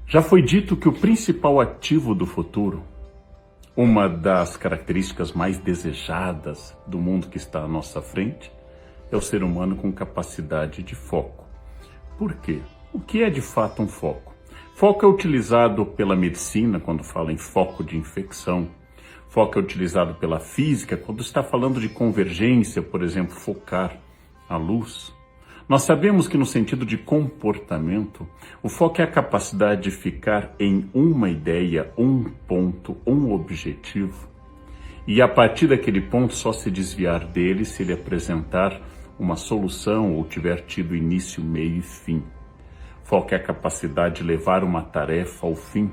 Já foi dito que o principal ativo do futuro, uma das características mais desejadas do mundo que está à nossa frente, é o ser humano com capacidade de foco. Por quê? O que é de fato um foco? Foco é utilizado pela medicina quando fala em foco de infecção. Foco é utilizado pela física quando está falando de convergência, por exemplo, focar a luz. Nós sabemos que no sentido de comportamento, o foco é a capacidade de ficar em uma ideia, um ponto, um objetivo, e a partir daquele ponto só se desviar dele se ele apresentar uma solução ou tiver tido início, meio e fim. Foco é a capacidade de levar uma tarefa ao fim.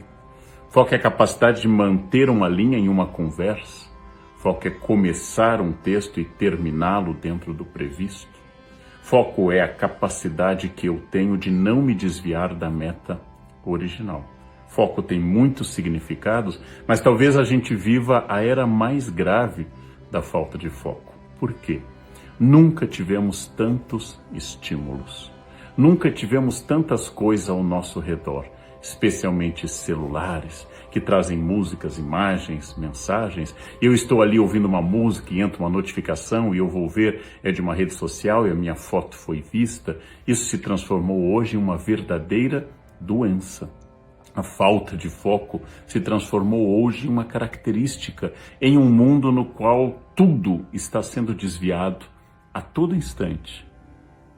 Foco é a capacidade de manter uma linha em uma conversa. Foco é começar um texto e terminá-lo dentro do previsto. Foco é a capacidade que eu tenho de não me desviar da meta original. Foco tem muitos significados, mas talvez a gente viva a era mais grave da falta de foco. Por quê? Nunca tivemos tantos estímulos. Nunca tivemos tantas coisas ao nosso redor, especialmente celulares, que trazem músicas, imagens, mensagens. Eu estou ali ouvindo uma música e entra uma notificação e eu vou ver, é de uma rede social e a minha foto foi vista. Isso se transformou hoje em uma verdadeira doença. A falta de foco se transformou hoje em uma característica em um mundo no qual tudo está sendo desviado a todo instante.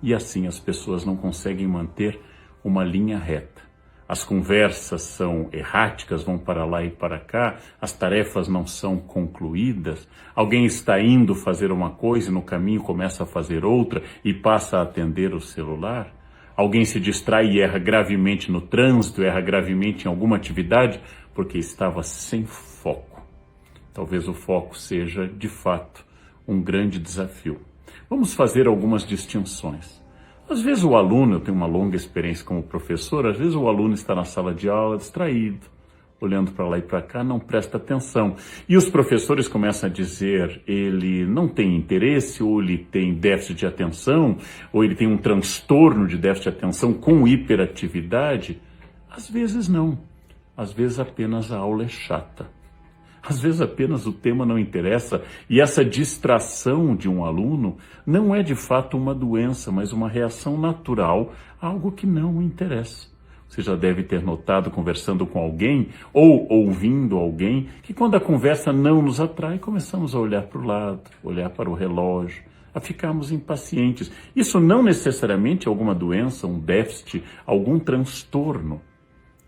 E assim as pessoas não conseguem manter uma linha reta. As conversas são erráticas, vão para lá e para cá, as tarefas não são concluídas, alguém está indo fazer uma coisa e no caminho começa a fazer outra e passa a atender o celular. Alguém se distrai e erra gravemente no trânsito, erra gravemente em alguma atividade porque estava sem foco. Talvez o foco seja, de fato, um grande desafio. Vamos fazer algumas distinções. Às vezes o aluno, eu tenho uma longa experiência como professor, às vezes o aluno está na sala de aula distraído, olhando para lá e para cá, não presta atenção. E os professores começam a dizer, ele não tem interesse, ou ele tem déficit de atenção, ou ele tem um transtorno de déficit de atenção com hiperatividade. Às vezes não. Às vezes apenas a aula é chata. Às vezes apenas o tema não interessa e essa distração de um aluno não é de fato uma doença, mas uma reação natural a algo que não interessa. Você já deve ter notado conversando com alguém ou ouvindo alguém que quando a conversa não nos atrai, começamos a olhar para o lado, olhar para o relógio, a ficarmos impacientes. Isso não necessariamente é alguma doença, um déficit, algum transtorno.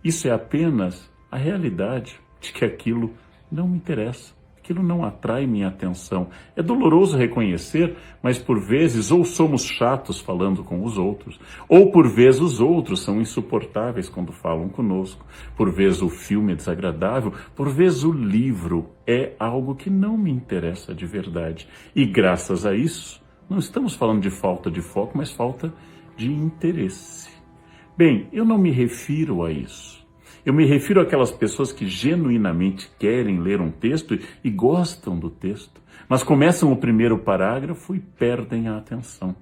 Isso é apenas a realidade de que aquilo não me interessa, aquilo não atrai minha atenção. É doloroso reconhecer, mas por vezes ou somos chatos falando com os outros, ou por vezes os outros são insuportáveis quando falam conosco, por vezes o filme é desagradável, por vezes o livro é algo que não me interessa de verdade. E graças a isso, não estamos falando de falta de foco, mas falta de interesse. Bem, eu não me refiro a isso. Eu me refiro àquelas pessoas que genuinamente querem ler um texto e gostam do texto, mas começam o primeiro parágrafo e perdem a atenção.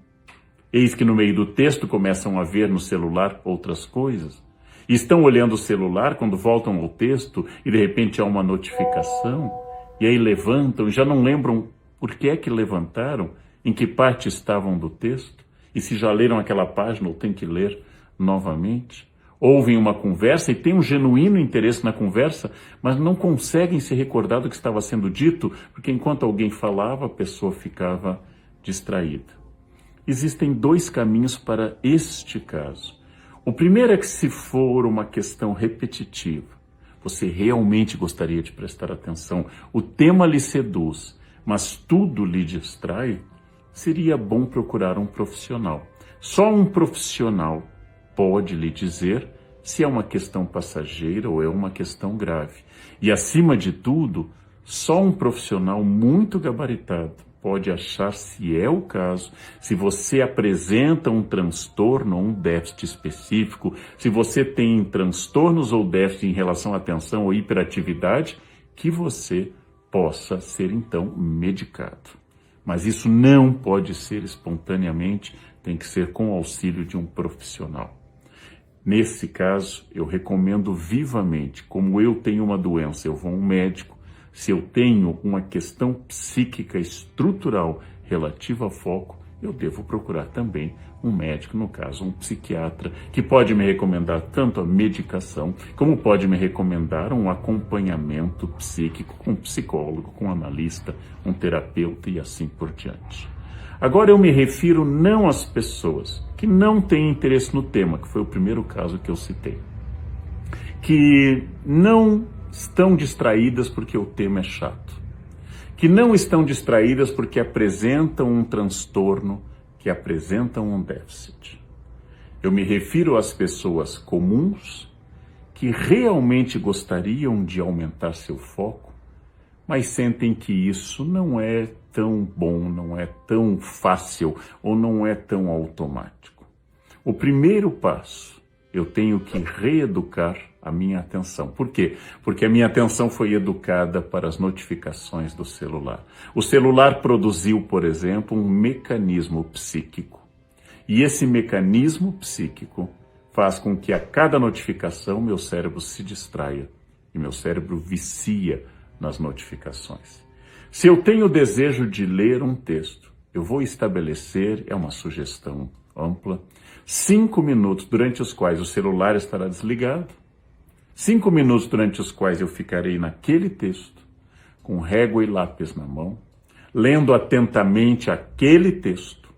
Eis que no meio do texto começam a ver no celular outras coisas. E estão olhando o celular quando voltam ao texto e de repente há uma notificação. E aí levantam e já não lembram por que é que levantaram, em que parte estavam do texto, e se já leram aquela página ou tem que ler novamente. Ouvem uma conversa e têm um genuíno interesse na conversa, mas não conseguem se recordar do que estava sendo dito, porque enquanto alguém falava, a pessoa ficava distraída. Existem dois caminhos para este caso. O primeiro é que se for uma questão repetitiva, você realmente gostaria de prestar atenção, o tema lhe seduz, mas tudo lhe distrai, seria bom procurar um profissional. Só um profissional pode lhe dizer se é uma questão passageira ou é uma questão grave. E, acima de tudo, só um profissional muito gabaritado pode achar se é o caso, se você apresenta um transtorno ou um déficit específico, se você tem transtornos ou déficit em relação à atenção ou hiperatividade, que você possa ser, então, medicado. Mas isso não pode ser espontaneamente, tem que ser com o auxílio de um profissional. Nesse caso, eu recomendo vivamente, como eu tenho uma doença, eu vou a um médico. Se eu tenho uma questão psíquica estrutural relativa a foco, eu devo procurar também um médico, no caso um psiquiatra, que pode me recomendar tanto a medicação, como pode me recomendar um acompanhamento psíquico com um psicólogo, com um analista, um terapeuta e assim por diante. Agora eu me refiro não às pessoas que não têm interesse no tema, que foi o primeiro caso que eu citei, que não estão distraídas porque o tema é chato, que não estão distraídas porque apresentam um transtorno, que apresentam um déficit. Eu me refiro às pessoas comuns que realmente gostariam de aumentar seu foco, mas sentem que isso não é tão bom, não é tão fácil ou não é tão automático. O primeiro passo, eu tenho que reeducar a minha atenção. Por quê? Porque a minha atenção foi educada para as notificações do celular. O celular produziu, por exemplo, um mecanismo psíquico. E esse mecanismo psíquico faz com que a cada notificação meu cérebro se distraia e meu cérebro vicia nas notificações. Se eu tenho o desejo de ler um texto, eu vou estabelecer, é uma sugestão ampla, 5 minutos durante os quais o celular estará desligado, 5 minutos durante os quais eu ficarei naquele texto, com régua e lápis na mão, lendo atentamente aquele texto,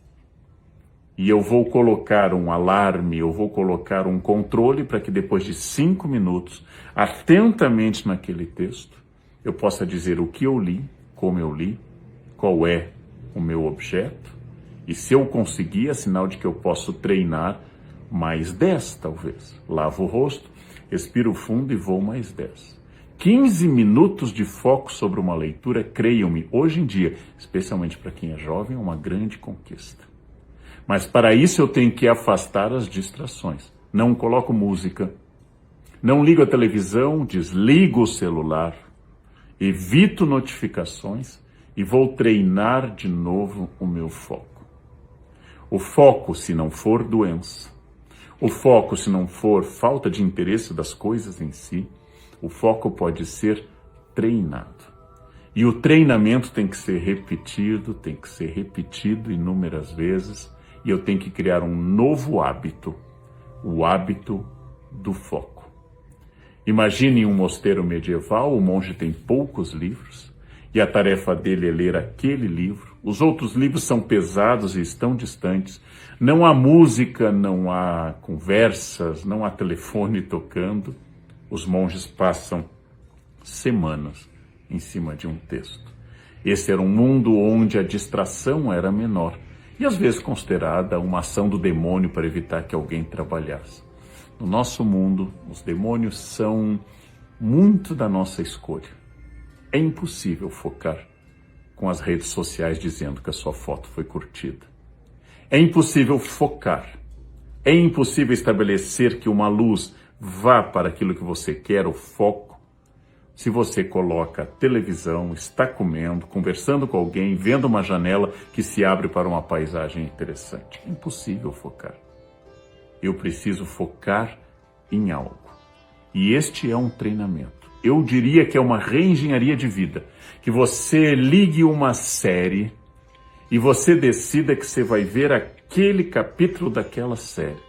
e eu vou colocar um alarme, eu vou colocar um controle para que depois de 5 minutos, atentamente naquele texto, eu possa dizer o que eu li, como eu li, qual é o meu objeto, e se eu conseguir, é sinal de que eu posso treinar mais 10, talvez. Lavo o rosto, respiro fundo e vou mais 10. 15 minutos de foco sobre uma leitura, creiam-me, hoje em dia, especialmente para quem é jovem, é uma grande conquista. Mas para isso eu tenho que afastar as distrações. Não coloco música, não ligo a televisão, desligo o celular, evito notificações e vou treinar de novo o meu foco. O foco, se não for doença, o foco, se não for falta de interesse das coisas em si, o foco pode ser treinado. E o treinamento tem que ser repetido inúmeras vezes, e eu tenho que criar um novo hábito, o hábito do foco. Imagine um mosteiro medieval, o monge tem poucos livros, e a tarefa dele é ler aquele livro. Os outros livros são pesados e estão distantes. Não há música, não há conversas, não há telefone tocando. Os monges passam semanas em cima de um texto. Esse era um mundo onde a distração era menor e às vezes considerada uma ação do demônio para evitar que alguém trabalhasse. No nosso mundo, os demônios são muito da nossa escolha. É impossível focar com as redes sociais dizendo que a sua foto foi curtida. É impossível focar. É impossível estabelecer que uma luz vá para aquilo que você quer, o foco, se você coloca a televisão, está comendo, conversando com alguém, vendo uma janela que se abre para uma paisagem interessante. É impossível focar. Eu preciso focar em algo. E este é um treinamento. Eu diria que é uma reengenharia de vida. Que você ligue uma série e você decida que você vai ver aquele capítulo daquela série,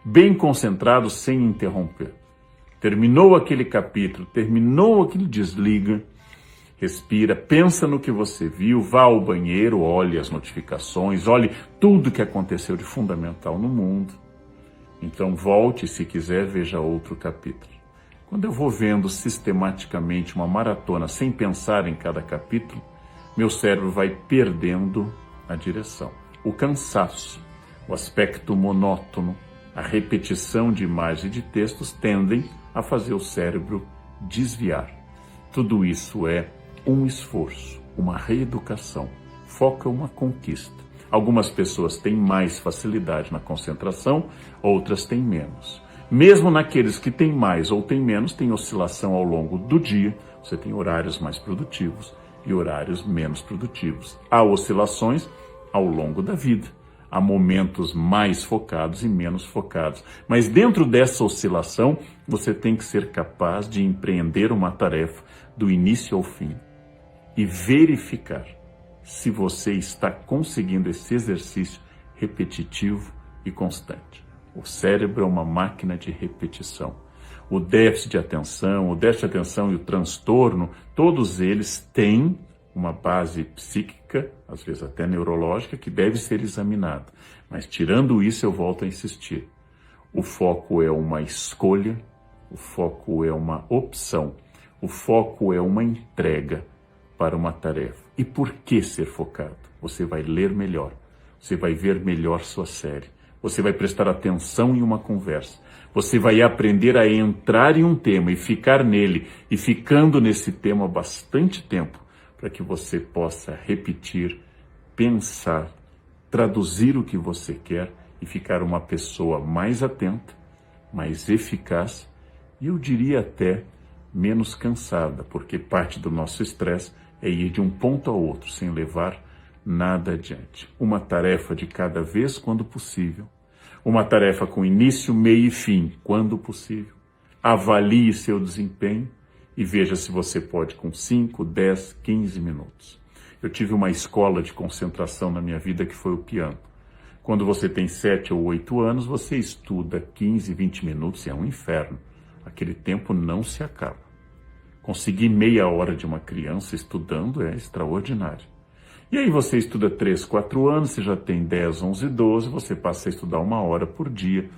bem concentrado, sem interromper. Terminou aquele capítulo, terminou aquele, desliga, respira, pensa no que você viu, vá ao banheiro, olhe as notificações, olhe tudo que aconteceu de fundamental no mundo. Então volte, se quiser, veja outro capítulo. Quando eu vou vendo sistematicamente uma maratona sem pensar em cada capítulo, meu cérebro vai perdendo a direção. O cansaço, o aspecto monótono, a repetição de imagens e de textos tendem a fazer o cérebro desviar. Tudo isso é um esforço, uma reeducação. Foco é uma conquista. Algumas pessoas têm mais facilidade na concentração, outras têm menos. Mesmo naqueles que têm mais ou têm menos, tem oscilação ao longo do dia. Você tem horários mais produtivos e horários menos produtivos. Há oscilações ao longo da vida. Há momentos mais focados e menos focados. Mas dentro dessa oscilação, você tem que ser capaz de empreender uma tarefa do início ao fim e verificar se você está conseguindo esse exercício repetitivo e constante. O cérebro é uma máquina de repetição. O déficit de atenção e o transtorno, todos eles têm uma base psíquica, às vezes até neurológica, que deve ser examinada. Mas tirando isso, eu volto a insistir. O foco é uma escolha, o foco é uma opção, o foco é uma entrega para uma tarefa. E por que ser focado? Você vai ler melhor, você vai ver melhor sua série, você vai prestar atenção em uma conversa, você vai aprender a entrar em um tema e ficar nele, e ficando nesse tema bastante tempo, para que você possa repetir, pensar, traduzir o que você quer e ficar uma pessoa mais atenta, mais eficaz e eu diria até menos cansada, porque parte do nosso estresse é ir de um ponto ao outro sem levar nada adiante. Uma tarefa de cada vez quando possível. Uma tarefa com início, meio e fim, quando possível. Avalie seu desempenho e veja se você pode com 5, 10, 15 minutos. Eu tive uma escola de concentração na minha vida que foi o piano. Quando você tem 7 ou 8 anos, você estuda 15, 20 minutos e é um inferno. Aquele tempo não se acaba. Conseguir meia hora de uma criança estudando é extraordinário. E aí você estuda 3, 4 anos, você já tem 10, 11, 12, você passa a estudar 1 hora por dia.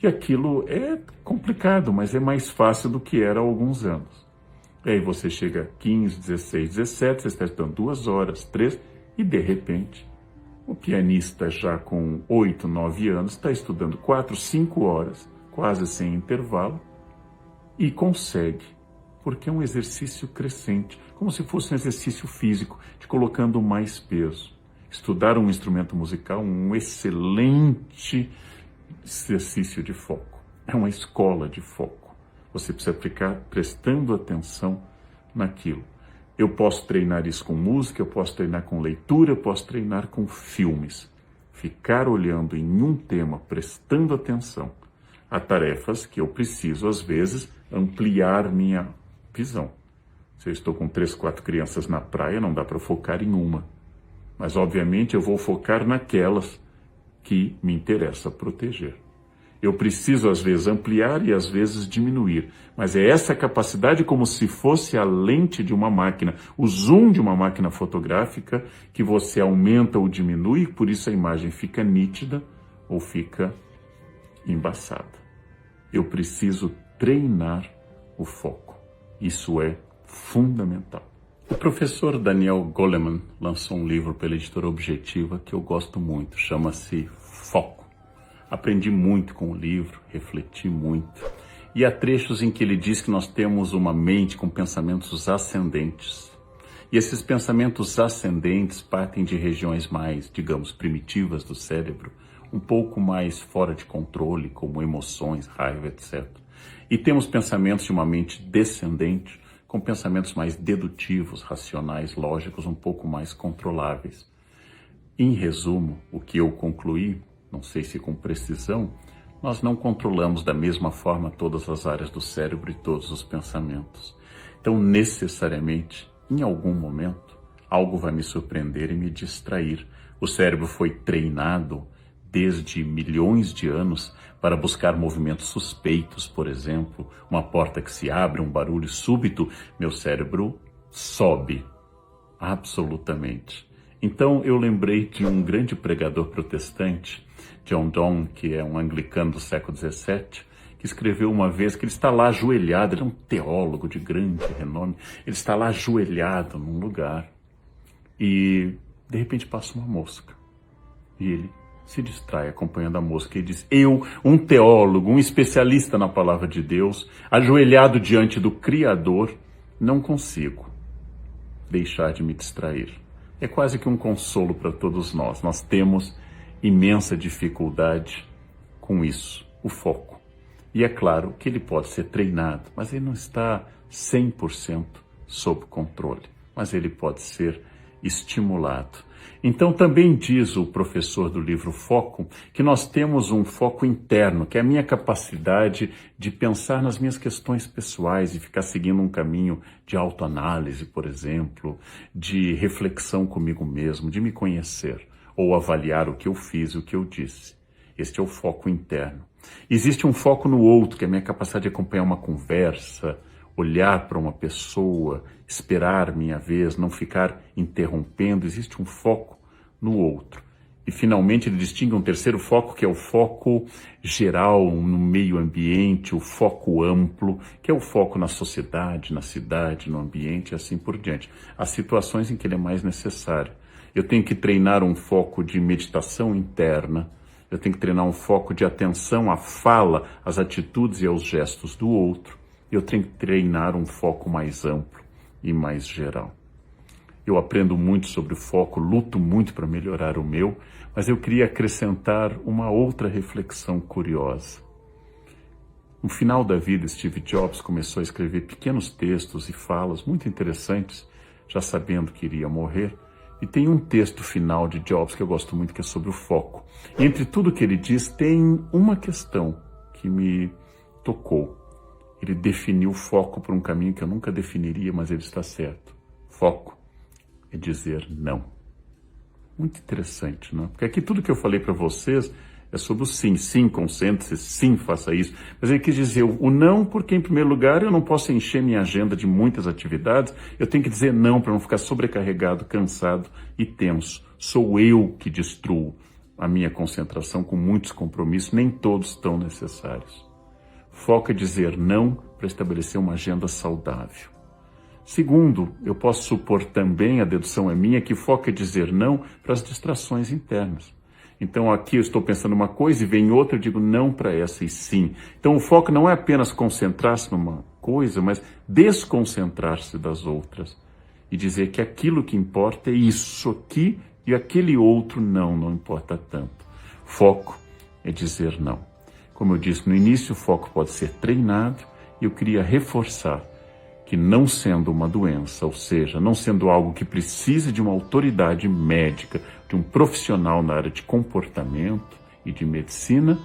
E aquilo é complicado, mas é mais fácil do que era há alguns anos. E aí você chega a 15, 16, 17, você está estudando 2 horas, 3, e de repente, o pianista já com 8, 9 anos está estudando 4, 5 horas, quase sem intervalo, e consegue, porque é um exercício crescente, como se fosse um exercício físico, te colocando mais peso. Estudar um instrumento musical, um excelente exercício de foco. É uma escola de foco. Você precisa ficar prestando atenção naquilo. Eu posso treinar isso com música, eu posso treinar com leitura, eu posso treinar com filmes. Ficar olhando em um tema, prestando atenção a tarefas que eu preciso, às vezes, ampliar minha visão. Se eu estou com 3, 4 crianças na praia, não dá para focar em uma. Mas, obviamente, eu vou focar naquelas que me interessa proteger. Eu preciso, às vezes, ampliar e, às vezes, diminuir. Mas é essa capacidade como se fosse a lente de uma máquina, o zoom de uma máquina fotográfica, que você aumenta ou diminui, por isso a imagem fica nítida ou fica embaçada. Eu preciso treinar o foco. Isso é fundamental. O professor Daniel Goleman lançou um livro pela editora Objetiva que eu gosto muito, chama-se Foco. Aprendi muito com o livro, refleti muito. E há trechos em que ele diz que nós temos uma mente com pensamentos ascendentes. E esses pensamentos ascendentes partem de regiões mais, digamos, primitivas do cérebro, um pouco mais fora de controle, como emoções, raiva, etc. E temos pensamentos de uma mente descendente, com pensamentos mais dedutivos, racionais, lógicos, um pouco mais controláveis. Em resumo, o que eu concluí, não sei se com precisão, nós não controlamos da mesma forma todas as áreas do cérebro e todos os pensamentos. Então, necessariamente, em algum momento, algo vai me surpreender e me distrair. O cérebro foi treinado desde milhões de anos para buscar movimentos suspeitos, por exemplo, uma porta que se abre, um barulho súbito, meu cérebro sobe, absolutamente. Então eu lembrei de um grande pregador protestante, John Donne, que é um anglicano do século XVII, que escreveu uma vez que ele está lá ajoelhado, ele é um teólogo de grande renome, ele está lá ajoelhado num lugar e de repente passa uma mosca e ele se distrai acompanhando a mosca e diz: eu, um teólogo, um especialista na palavra de Deus, ajoelhado diante do Criador, não consigo deixar de me distrair. É quase que um consolo para todos nós. Nós temos imensa dificuldade com isso, o foco. E é claro que ele pode ser treinado, mas ele não está 100% sob controle. Mas ele pode ser estimulado. Então também diz o professor do livro Foco que nós temos um foco interno, que é a minha capacidade de pensar nas minhas questões pessoais e ficar seguindo um caminho de autoanálise, por exemplo, de reflexão comigo mesmo, de me conhecer ou avaliar o que eu fiz e o que eu disse. Este é o foco interno. Existe um foco no outro, que é a minha capacidade de acompanhar uma conversa, olhar para uma pessoa, esperar minha vez, não ficar interrompendo. Existe um foco no outro. E finalmente ele distingue um terceiro foco, que é o foco geral no meio ambiente, o foco amplo, que é o foco na sociedade, na cidade, no ambiente e assim por diante. As situações em que ele é mais necessário. Eu tenho que treinar um foco de meditação interna, eu tenho que treinar um foco de atenção à fala, às atitudes e aos gestos do outro. Eu tenho que treinar um foco mais amplo e mais geral. Eu aprendo muito sobre o foco, luto muito para melhorar o meu, mas eu queria acrescentar uma outra reflexão curiosa. No final da vida, Steve Jobs começou a escrever pequenos textos e falas muito interessantes, já sabendo que iria morrer. E tem um texto final de Jobs que eu gosto muito, que é sobre o foco. E entre tudo que ele diz, tem uma questão que me tocou. Ele definiu foco por um caminho que eu nunca definiria, mas ele está certo. Foco é dizer não. Muito interessante, não é? Porque aqui tudo que eu falei para vocês é sobre o sim. Sim, concentre-se, sim, faça isso. Mas ele quis dizer o não porque, em primeiro lugar, eu não posso encher minha agenda de muitas atividades. Eu tenho que dizer não para não ficar sobrecarregado, cansado e tenso. Sou eu que destruo a minha concentração com muitos compromissos, nem todos tão necessários. Foco é dizer não para estabelecer uma agenda saudável. Segundo, eu posso supor também, a dedução é minha, que foco é dizer não para as distrações internas. Então aqui eu estou pensando uma coisa e vem outra, eu digo não para essa e sim. Então o foco não é apenas concentrar-se numa coisa, mas desconcentrar-se das outras. E dizer que aquilo que importa é isso aqui e aquele outro não importa tanto. Foco é dizer não. Como eu disse no início, o foco pode ser treinado e eu queria reforçar que não sendo uma doença, ou seja, não sendo algo que precise de uma autoridade médica, de um profissional na área de comportamento e de medicina,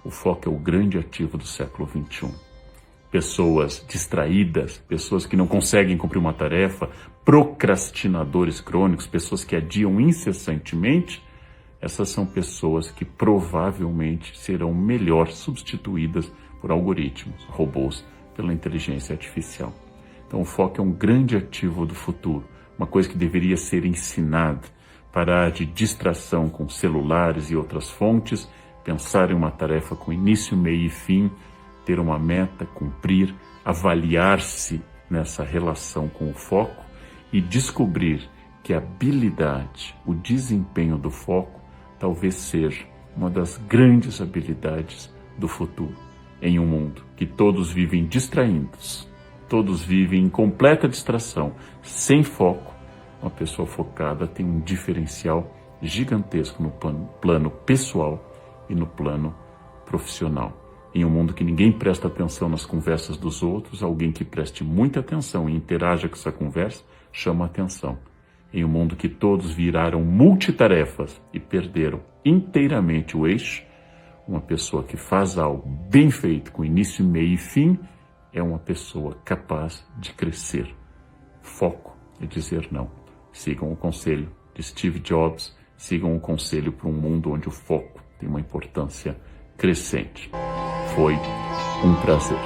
o foco é o grande ativo do século XXI. Pessoas distraídas, pessoas que não conseguem cumprir uma tarefa, procrastinadores crônicos, pessoas que adiam incessantemente, essas são pessoas que provavelmente serão melhor substituídas por algoritmos, robôs, pela inteligência artificial. Então o foco é um grande ativo do futuro, uma coisa que deveria ser ensinada, parar de distração com celulares e outras fontes, pensar em uma tarefa com início, meio e fim, ter uma meta, cumprir, avaliar-se nessa relação com o foco e descobrir que a habilidade, o desempenho do foco, talvez seja uma das grandes habilidades do futuro. Em um mundo que todos vivem distraídos, todos vivem em completa distração, sem foco, uma pessoa focada tem um diferencial gigantesco no plano pessoal e no plano profissional. Em um mundo que ninguém presta atenção nas conversas dos outros, alguém que preste muita atenção e interaja com essa conversa chama atenção. Em um mundo que todos viraram multitarefas e perderam inteiramente o eixo, uma pessoa que faz algo bem feito, com início, meio e fim, é uma pessoa capaz de crescer. Foco é dizer não. Sigam o conselho de Steve Jobs, sigam o conselho para um mundo onde o foco tem uma importância crescente. Foi um prazer.